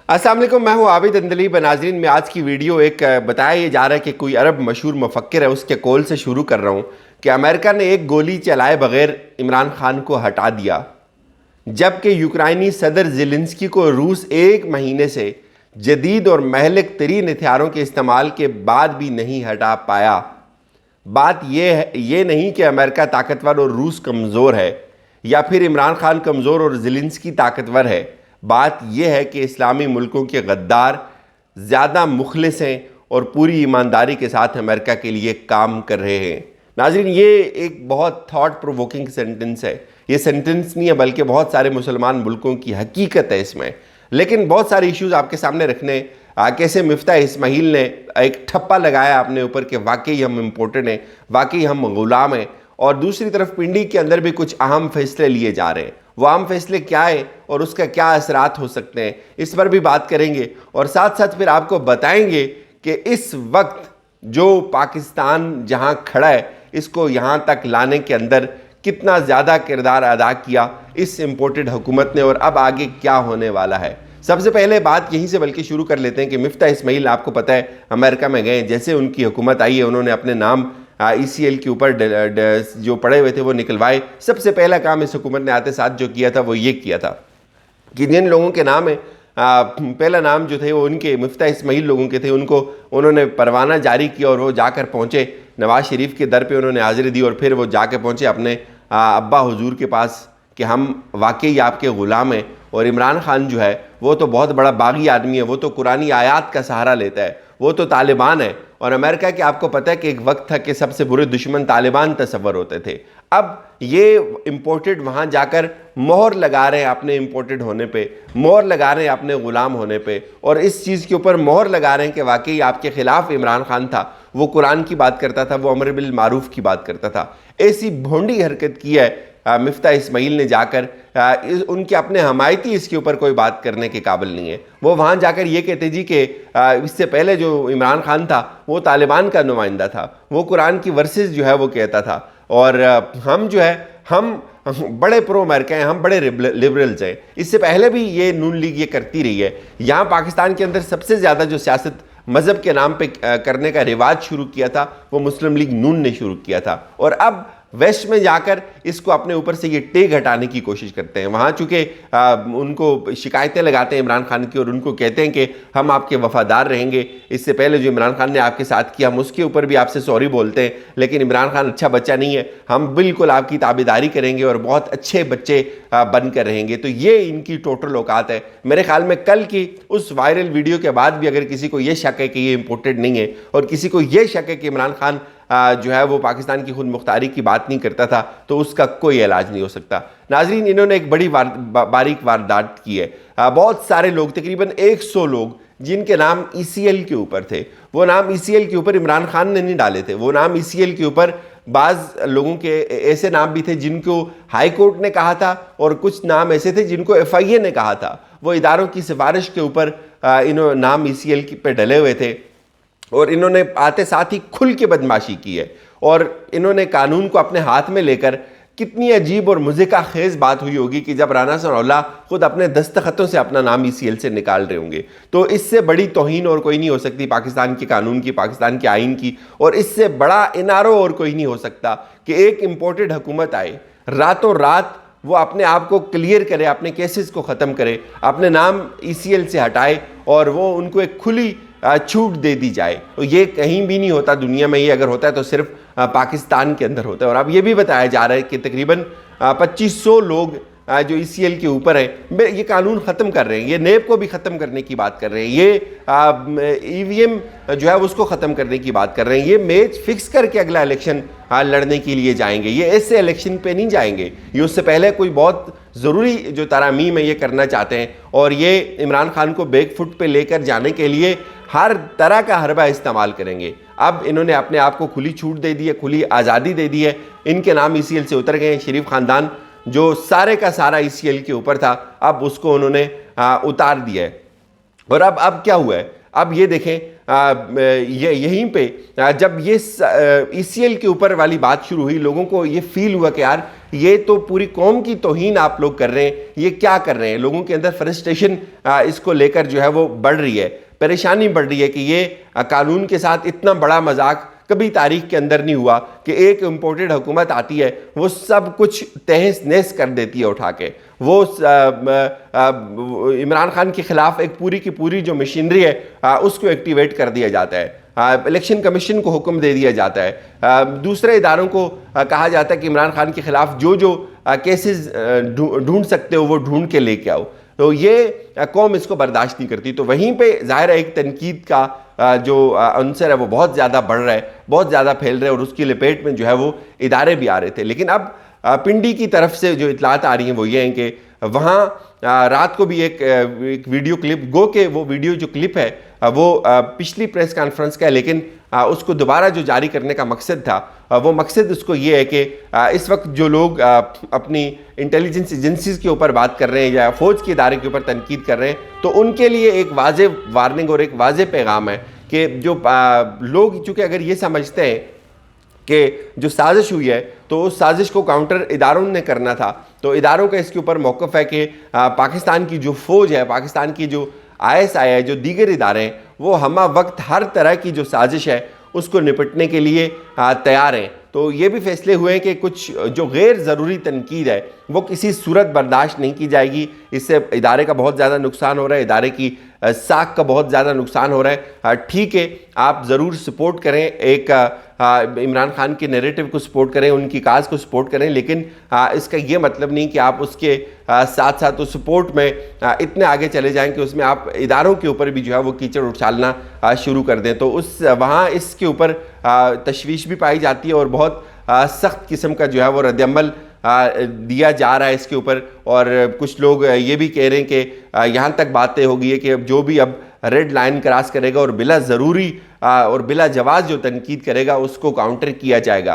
अस्सलाम वालेकुम, मैं हूं आबिद अंदली। नाज़रीन, में आज की वीडियो एक बताया ये जा रहा है कि कोई अरब मशहूर मुफक्किर है, उसके कौल से शुरू कर रहा हूं कि अमेरिका ने एक गोली चलाए बगैर इमरान खान को हटा दिया, जबकि यूक्राइनी सदर ज़ेलेंस्की को रूस एक महीने से जदीद और महलिक तरीन हथियारों के इस्तेमाल के बाद भी नहीं हटा पाया। बात ये नहीं कि अमेरिका ताकतवर और रूस कमज़ोर है, या फिर इमरान खान कमज़ोर और ज़ेलेंस्की ताकतवर है। बात यह है कि इस्लामी मुल्कों के गद्दार ज़्यादा मुखलिस हैं और पूरी ईमानदारी के साथ अमेरिका के लिए काम कर रहे हैं। नाज़रीन, ये एक बहुत थॉट प्रोवोकिंग सेंटेंस है। ये सेंटेंस नहीं है, बल्कि बहुत सारे मुसलमान मुल्कों की हकीकत है इसमें। लेकिन बहुत सारे इश्यूज़ आपके सामने रखने, कैसे मिफ्ता इस्माइल ने एक ठप्पा लगाया अपने ऊपर कि वाकई हम इम्पोर्टेड हैं, वाकई हम ग़ुलाम हैं, और दूसरी तरफ पिंडी के अंदर भी कुछ अहम फैसले लिए जा रहे हैं। वो अहम फैसले क्या है और उसका क्या असरात हो सकते हैं, इस पर भी बात करेंगे। और साथ साथ फिर आपको बताएंगे कि इस वक्त जो पाकिस्तान जहां खड़ा है, इसको यहां तक लाने के अंदर कितना ज़्यादा किरदार अदा किया इस इम्पोर्टेड हुकूमत ने, और अब आगे क्या होने वाला है। सबसे पहले बात यहीं से बल्कि शुरू कर लेते हैं कि मिफ्ता इस्माइल, आपको पता है, अमेरिका में गए। जैसे उनकी हुकूमत आई है, उन्होंने अपने नाम ECL के ऊपर जो पड़े हुए थे वो निकलवाए। सबसे पहला काम इस हुकूमत ने आते साथ जो किया था वो ये किया था कि जिन लोगों के नाम है, पहला नाम जो थे वो उनके मिफ्ता इस्माइल लोगों के थे, उनको उन्होंने परवाना जारी किया और वो जाकर पहुँचे नवाज़ शरीफ के दर पे, उन्होंने हाज़िरी दी और फिर वो जाके पहुँचे अपने अब्बा हुजूर के पास कि हम वाकई आपके ग़ुलाम हैं। और इमरान खान जो है वो तो बहुत बड़ा बागी आदमी है, वो तो कुरानी आयात का सहारा लेता है, वो तो तालिबान है। और अमेरिका के, आपको पता है कि एक वक्त था कि सबसे बुरे दुश्मन तालिबान तस्वर होते थे। अब ये इम्पोर्टेड वहाँ जाकर मोहर लगा रहे हैं अपने इम्पोर्टेड होने पे, मोहर लगा रहे हैं अपने ग़ुलाम होने पे, और इस चीज़ के ऊपर मोहर लगा रहे हैं कि वाकई आपके ख़िलाफ़ इमरान खान था, वो कुरान की बात करता था, वो अमर बिल मारूफ की बात करता था। ऐसी भोंडी हरकत की है मिफ्ता इस्माइल ने जाकर। उनके अपने हमायती इसके ऊपर कोई बात करने के काबिल नहीं है। वो वहाँ जाकर ये कहते जी कि इससे पहले जो इमरान खान था वो तालिबान का नुमाइंदा था, वो कुरान की वर्सेस जो है वो कहता था, और हम जो है हम बड़े प्रो अमेरिका हैं, हम बड़े लिबरल्स हैं। इससे पहले भी ये नून लीग ये करती रही है। यहाँ पाकिस्तान के अंदर सबसे ज़्यादा जो सियासत मज़हब के नाम पे करने का रिवाज शुरू किया था वो मुस्लिम लीग नून ने शुरू किया था, और अब वेस्ट में जाकर इसको अपने ऊपर से ये टेग हटाने की कोशिश करते हैं। वहाँ चूँकि उनको शिकायतें लगाते हैं इमरान खान की, और उनको कहते हैं कि हम आपके वफादार रहेंगे, इससे पहले जो इमरान खान ने आपके साथ किया हम उसके ऊपर भी आपसे सॉरी बोलते हैं, लेकिन इमरान खान अच्छा बच्चा नहीं है, हम बिल्कुल आपकी ताबेदारी करेंगे और बहुत अच्छे बच्चे बन कर रहेंगे। तो ये इनकी टोटल औकात है। मेरे ख्याल में कल की उस वायरल वीडियो के बाद भी अगर किसी को ये शक है कि ये इम्पोर्टेड नहीं है, और किसी को ये शक है कि इमरान खान जो है वो पाकिस्तान की खुद मुख्तारी की बात नहीं करता था, तो उसका कोई इलाज नहीं हो सकता। नाजरीन, इन्होंने एक बड़ी बारीक वारदात की है। बहुत सारे लोग, तकरीबन 100 लोग जिनके नाम ECL के ऊपर थे, वो नाम ECL के ऊपर इमरान खान ने नहीं डाले थे, वो नाम ECL के ऊपर बाज़ लोगों के ऐसे नाम भी थे जिनको हाई कोर्ट ने कहा था, और कुछ नाम ऐसे थे जिनको FIA ने कहा था। वो इदारों की सिफारिश के ऊपर इन्होंने नाम ECL पे डले हुए थे, और इन्होंने आते साथ ही खुल के बदमाशी की है, और इन्होंने कानून को अपने हाथ में लेकर, कितनी अजीब और मुज़िका खेज़ बात हुई होगी कि जब राना सनाउल्लाह खुद अपने दस्तखतों से अपना नाम ECL से निकाल रहे होंगे। तो इससे बड़ी तौहीन और कोई नहीं हो सकती पाकिस्तान के कानून की, पाकिस्तान के आइन की, और इससे बड़ा इनारो और कोई नहीं हो सकता कि एक इम्पोर्टेड हुकूमत आए, रातों रात वो अपने आप को क्लियर करे, अपने केसेस को ख़त्म करे, अपने नाम ECL से हटाए, और वो उनको एक खुली छूट दे दी जाए। तो ये कहीं भी नहीं होता दुनिया में, ये अगर होता है तो सिर्फ पाकिस्तान के अंदर होता है। और अब ये भी बताया जा रहा है कि तकरीबन 2500 लोग जो ECL के ऊपर है ये कानून ख़त्म कर रहे हैं, ये नेब को भी ख़त्म करने की बात कर रहे हैं, ये EVM जो है उसको ख़त्म करने की बात कर रहे हैं, ये मैच फिक्स करके अगला इलेक्शन लड़ने के लिए जाएंगे। ये ऐसे इलेक्शन पे नहीं जाएंगे, ये उससे पहले कोई बहुत ज़रूरी जो तरामीम है ये करना चाहते हैं, और ये इमरान खान को बैक फुट पे लेकर जाने के लिए हर तरह का हरबा इस्तेमाल करेंगे। अब इन्होंने अपने आप को खुली छूट दे दी है, खुली आज़ादी दे दी है, इनके नाम ECL से उतर गए हैं। शरीफ ख़ानदान जो सारे का सारा ECL के ऊपर था, अब उसको उन्होंने उतार दिया है। और अब क्या हुआ है, अब ये देखें यहीं पे जब ये ECL के ऊपर वाली बात शुरू हुई, लोगों को ये फील हुआ कि यार ये तो पूरी कौम की तौहीन आप लोग कर रहे हैं, ये क्या कर रहे हैं। लोगों के अंदर फ्रस्ट्रेशन इसको लेकर जो है वो बढ़ रही है, परेशानी बढ़ रही है कि ये कानून के साथ इतना बड़ा मजाक कभी तारीख के अंदर नहीं हुआ कि एक इम्पोर्टेड हुकूमत आती है, वो सब कुछ तहस नहस कर देती है उठा के। वो इमरान खान के खिलाफ एक पूरी की पूरी जो मशीनरी है उसको एक्टिवेट कर दिया जाता है, इलेक्शन कमीशन को हुक्म दे दिया जाता है, दूसरे इदारों को कहा जाता है कि इमरान खान के खिलाफ जो जो केसेस ढूंढ सकते हो वो ढूंढ के लेके आओ। तो ये कौम इसको बर्दाश्त नहीं करती। तो वहीं पे ज़ाहिर है एक तनकीद का जो अंसर है वो बहुत ज़्यादा बढ़ रहा है, बहुत ज़्यादा फैल रहा है, और उसकी लपेट में जो है वो इदारे भी आ रहे थे। लेकिन अब पिंडी की तरफ से जो इतलात आ रही हैं वो ये हैं कि वहाँ रात को भी एक वीडियो क्लिप, गो के वो वीडियो जो क्लिप है वो पिछली प्रेस कॉन्फ्रेंस का है, लेकिन उसको दोबारा जो जारी करने का मकसद था वो मकसद उसको ये है कि इस वक्त जो लोग अपनी इंटेलिजेंस एजेंसीज के ऊपर बात कर रहे हैं या फ़ौज के इदारे के ऊपर तनकीद कर रहे हैं, तो उनके लिए एक वाज़े वार्निंग और एक वाज़े पैगाम है कि जो लोग चूँकि अगर ये समझते हैं कि जो साजिश हुई है तो उस साजिश को काउंटर इदारों ने करना था, तो इदारों का इसके ऊपर मौक़िफ़ है कि पाकिस्तान की जो फ़ौज है, पाकिस्तान की जो ISI है, जो दीगर इदारे हैं, वो हमा वक्त हर तरह की जो साजिश है उसको निपटने के लिए तैयार हैं। तो ये भी फैसले हुए हैं कि कुछ जो गैर ज़रूरी तनकीद है वो किसी सूरत बर्दाश्त नहीं की जाएगी। इससे इदारे का बहुत ज़्यादा नुकसान हो रहा है, इदारे की साख का बहुत ज़्यादा नुकसान हो रहा है। ठीक है, आप ज़रूर सपोर्ट करें, एक इमरान खान के नैरेटिव को सपोर्ट करें, उनकी काज को सपोर्ट करें, लेकिन इसका ये मतलब नहीं कि आप उसके साथ साथ उस सपोर्ट में इतने आगे चले जाएं कि उसमें आप इदारों के ऊपर भी जो है वो कीचड़ उछालना शुरू कर दें। तो वहाँ इसके ऊपर तशवीश भी पाई जाती है और बहुत सख्त किस्म का जो है वो रद्दअमल दिया जा रहा है इसके ऊपर। और कुछ लोग ये भी कह रहे हैं कि यहाँ तक बातें हो गई है कि अब जो भी अब रेड लाइन क्रॉस करेगा और बिला ज़रूरी और बिला जवाज़ जो तनकीद करेगा उसको काउंटर किया जाएगा।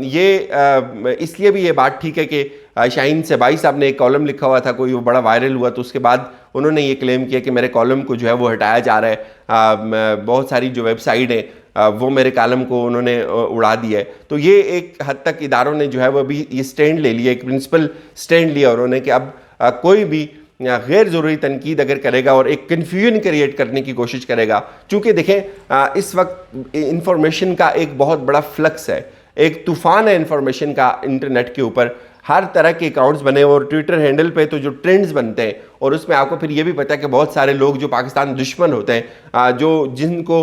ये इसलिए भी ये बात ठीक है कि शाहीन सेबाई साहब ने एक कॉलम लिखा हुआ था, कोई वो बड़ा वायरल हुआ, तो उसके बाद उन्होंने ये क्लेम किया कि मेरे कॉलम को जो है वो हटाया जा रहा है, बहुत सारी जो वेबसाइट है वो मेरे कॉलम को उन्होंने उड़ा दिया है। तो ये एक हद तक इदारों ने जो है वो अभी ये स्टैंड ले लिया, एक प्रिंसिपल स्टैंड लिया उन्होंने कि अब कोई भी गैर ज़रूरी तनकीद अगर करेगा और एक कन्फ्यूजन क्रिएट करने की कोशिश करेगा, चूँकि देखें इस वक्त इंफॉर्मेशन का एक बहुत बड़ा फ्लक्स है, एक तूफ़ान है इंफॉर्मेशन का इंटरनेट के ऊपर, हर तरह के अकाउंट्स बने और ट्विटर हैंडल पे तो जो ट्रेंड्स बनते हैं, और उसमें आपको फिर ये भी पता है कि बहुत सारे लोग जो पाकिस्तान दुश्मन होते हैं, जो जिनको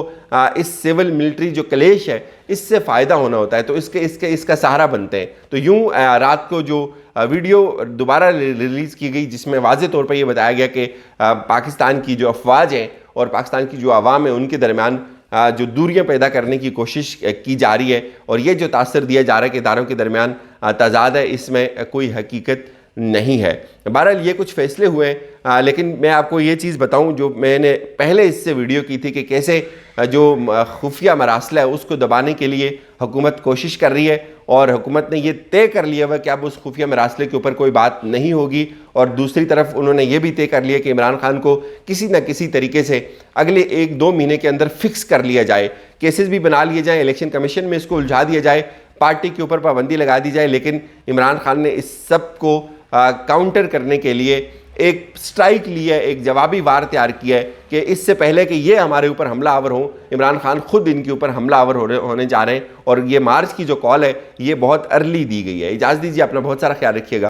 इस सिविल मिलिट्री जो क्लेश है इससे फ़ायदा होना होता है, तो इसका सहारा बनते हैं। तो यूँ रात को जो वीडियो दोबारा रिलीज़ की गई जिसमें वाज़े तौर पर यह बताया गया कि पाकिस्तान की जो अफवाज हैं और पाकिस्तान की जो आवाम है उनके दरमियान जो दूरियां पैदा करने की कोशिश की जा रही है, और ये जो तासर दिया जा रहा है कि इदारों के दरमियान तजाद है, इसमें कोई हकीकत नहीं है। बहरहाल ये कुछ फैसले हुए हैं, लेकिन मैं आपको ये चीज़ बताऊं जो मैंने पहले इससे वीडियो की थी कि कैसे जो खुफिया मरासला है उसको दबाने के लिए हुकूमत कोशिश कर रही है, और हुकूमत ने ये तय कर लिया हुआ कि अब उस खुफिया मरासले के ऊपर कोई बात नहीं होगी। और दूसरी तरफ उन्होंने ये भी तय कर लिया कि इमरान खान को किसी न किसी तरीके से अगले 1-2 महीने के अंदर फिक्स कर लिया जाए, केसेस भी बना लिए जाए, इलेक्शन कमीशन में इसको उलझा दिया जाए, पार्टी के ऊपर पाबंदी लगा दी जाए। लेकिन इमरान खान ने इस सब को काउंटर करने के लिए एक स्ट्राइक लिया है, एक जवाबी वार तैयार किया है कि इससे पहले कि ये हमारे ऊपर हमलावर हों, इमरान खान खुद इनके ऊपर हमलावर होने जा रहे हैं। और ये मार्च की जो कॉल है ये बहुत अर्ली दी गई है। इजाज़त दीजिए, अपना बहुत सारा ख्याल रखिएगा।